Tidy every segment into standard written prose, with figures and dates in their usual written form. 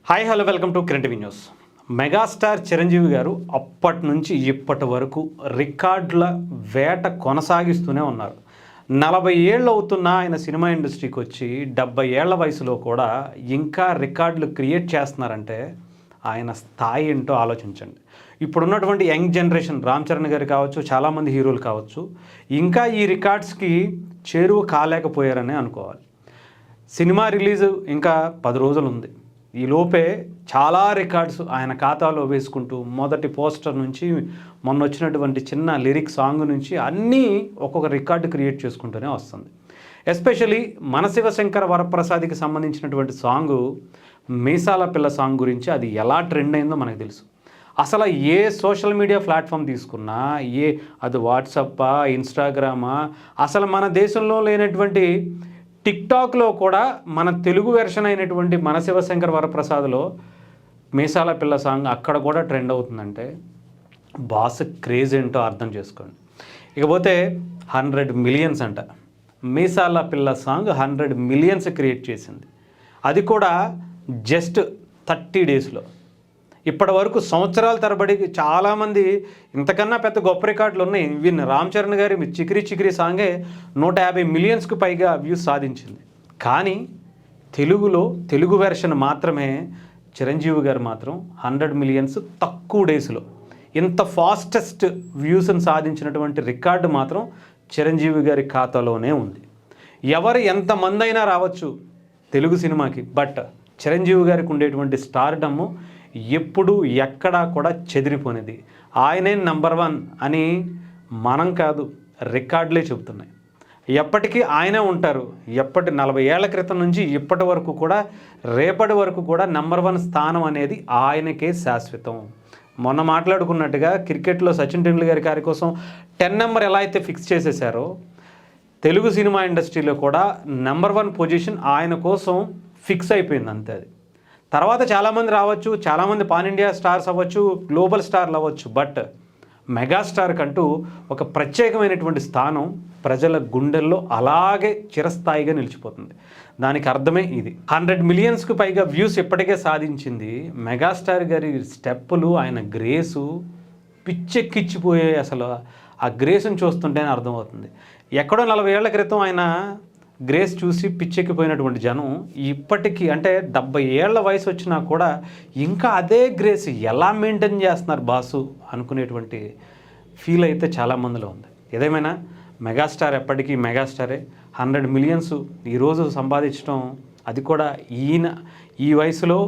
Hi hello welcome to Kiran TV news. Megastar Chiranjeevi గారు అప్పటి నుంచి ఇప్పటి వరకు రికార్డుల వేట కొనసాగిస్తూనే ఉన్నారు. 40 ఏళ్ళు అవుతున్న ఆయన సినిమా ఇండస్ట్రీకి వచ్చి 70 ఏళ్ల వయసులో కూడా ఇంకా రికార్డులు క్రియేట్ చేస్తున్నారంటే ఆయన స్థాయి ఏంటో ఆలోచించండి. ఇప్పుడున్నటువంటి యంగ్ జనరేషన్ రామ్ చరణ్ గారు కావచ్చు, చాలామంది హీరోలు కావచ్చు, ఇంకా ఈ రికార్డ్స్కి చేరువ కాలేకపోయారని అనుకోవాలి. సినిమా రిలీజ్ ఇంకా 10 రోజులు ఉంది. ఈ లోపే చాలా రికార్డ్స్ ఆయన ఖాతాలో వేసుకుంటూ మొదటి పోస్టర్ నుంచి మొన్న వచ్చినటువంటి చిన్న లిరిక్ సాంగ్ నుంచి అన్నీ ఒక్కొక్క రికార్డు క్రియేట్ చేసుకుంటూనే వస్తుంది. ఎస్పెషలీ మన శివశంకర వరప్రసాద్కి సంబంధించినటువంటి సాంగు మీసాల పిల్ల సాంగ్ గురించి అది ఎలా ట్రెండ్ అయిందో మనకు తెలుసు. అసలు ఏ సోషల్ మీడియా ప్లాట్ఫామ్ తీసుకున్నా, అది వాట్సాప్పా, ఇన్స్టాగ్రామా, అసలు మన దేశంలో లేనటువంటి టిక్టాక్లో కూడా మన తెలుగు వెర్షన్ అయినటువంటి మన శివశంకర్ వరప్రసాద్లో మీసాల పిల్ల సాంగ్ అక్కడ కూడా ట్రెండ్ అవుతుందంటే బాస్ క్రేజ్ ఏంటో అర్థం చేసుకోండి. ఇకపోతే 100 మిలియన్స్ అంట. మీసాల పిల్ల సాంగ్ 100 మిలియన్స్ క్రియేట్ చేసింది. అది కూడా జస్ట్ 30 డేస్లో. ఇప్పటి వరకు సంవత్సరాల తరబడి చాలామంది ఇంతకన్నా పెద్ద గొప్ప రికార్డులు ఉన్నాయి. విన్ రామ్ చరణ్ గారి చికిరి చికిరి సాంగే 150 మిలియన్స్కి పైగా వ్యూస్ సాధించింది. కానీ తెలుగు వెర్షన్ మాత్రమే చిరంజీవి గారు మాత్రం 100 మిలియన్స్ తక్కువ డేస్లో ఇంత ఫాస్టెస్ట్ వ్యూస్ని సాధించినటువంటి రికార్డు మాత్రం చిరంజీవి గారి ఖాతాలోనే ఉంది. ఎవరు ఎంతమంది అయినా రావచ్చు తెలుగు సినిమాకి, బట్ చిరంజీవి గారికి ఉండేటువంటి స్టార్డమ్ ఎప్పుడు ఎక్కడా కూడా చెదిరిపోనేది. ఆయనే నంబర్ 1 అని మనం కాదు, రికార్డులే చెబుతున్నాయి. ఎప్పటికీ ఆయనే ఉంటారు. 40 ఏళ్ల క్రితం నుంచి ఇప్పటి వరకు కూడా, రేపటి వరకు కూడా నంబర్ 1 స్థానం అనేది ఆయనకే శాశ్వతం. మొన్న మాట్లాడుకున్నట్టుగా క్రికెట్లో సచిన్ టెండూల్కర్ గారి కోసం 10 నెంబర్ ఎలా అయితే ఫిక్స్ చేసేసారో, తెలుగు సినిమా ఇండస్ట్రీలో కూడా నంబర్ 1 పొజిషన్ ఆయన కోసం ఫిక్స్ అయిపోయింది అంతే. అది తర్వాత చాలామంది రావచ్చు, చాలామంది పాన్ ఇండియా స్టార్స్ అవ్వచ్చు, గ్లోబల్ స్టార్లు అవ్వచ్చు, బట్ మెగాస్టార్ కంటూ ఒక ప్రత్యేకమైనటువంటి స్థానం ప్రజల గుండెల్లో అలాగే చిరస్థాయిగా నిలిచిపోతుంది. దానికి అర్థమే ఇది. 100 మిలియన్స్కి పైగా వ్యూస్ ఇప్పటికే సాధించింది. మెగాస్టార్ గారి స్టెప్పులు, ఆయన గ్రేసు పిచ్చెక్కిచ్చిపోయాయి. అసలు ఆ గ్రేస్ని చూస్తుంటేనే అర్థమవుతుంది. ఎక్కడో 40 ఏళ్ల క్రితం ఆయన గ్రేస్ చూసి పిచ్చెక్కిపోయినటువంటి జనం ఇప్పటికీ, అంటే 70 ఏళ్ల వయసు వచ్చినా కూడా ఇంకా అదే గ్రేస్ ఎలా మెయింటైన్ చేస్తున్నారు బాసు అనుకునేటువంటి ఫీల్ అయితే చాలామందిలో ఉంది. ఏదేమైనా మెగాస్టార్ ఎప్పటికీ మెగాస్టారే. 100 మిలియన్స్ ఈరోజు సంపాదించడం, అది కూడా ఈ వయసులో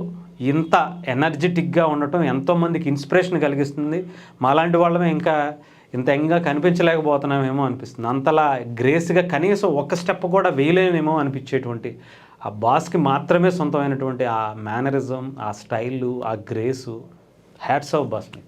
ఇంత ఎనర్జెటిక్గా ఉండటం ఎంతోమందికి ఇన్స్పిరేషన్ కలిగిస్తుంది. మాలాంటి వాళ్ళమే ఇంకా ఇంత యంగ్గా కనిపించలేకపోతున్నామేమో అనిపిస్తుంది. అంతలా గ్రేస్గా కనీసం ఒక స్టెప్ కూడా వేయలేమేమో అనిపించేటువంటి ఆ బాస్కి మాత్రమే సొంతమైనటువంటి ఆ మేనరిజం, ఆ స్టైలు, ఆ గ్రేసు. హ్యాట్స్ ఆఫ్ బాస్ మీకు.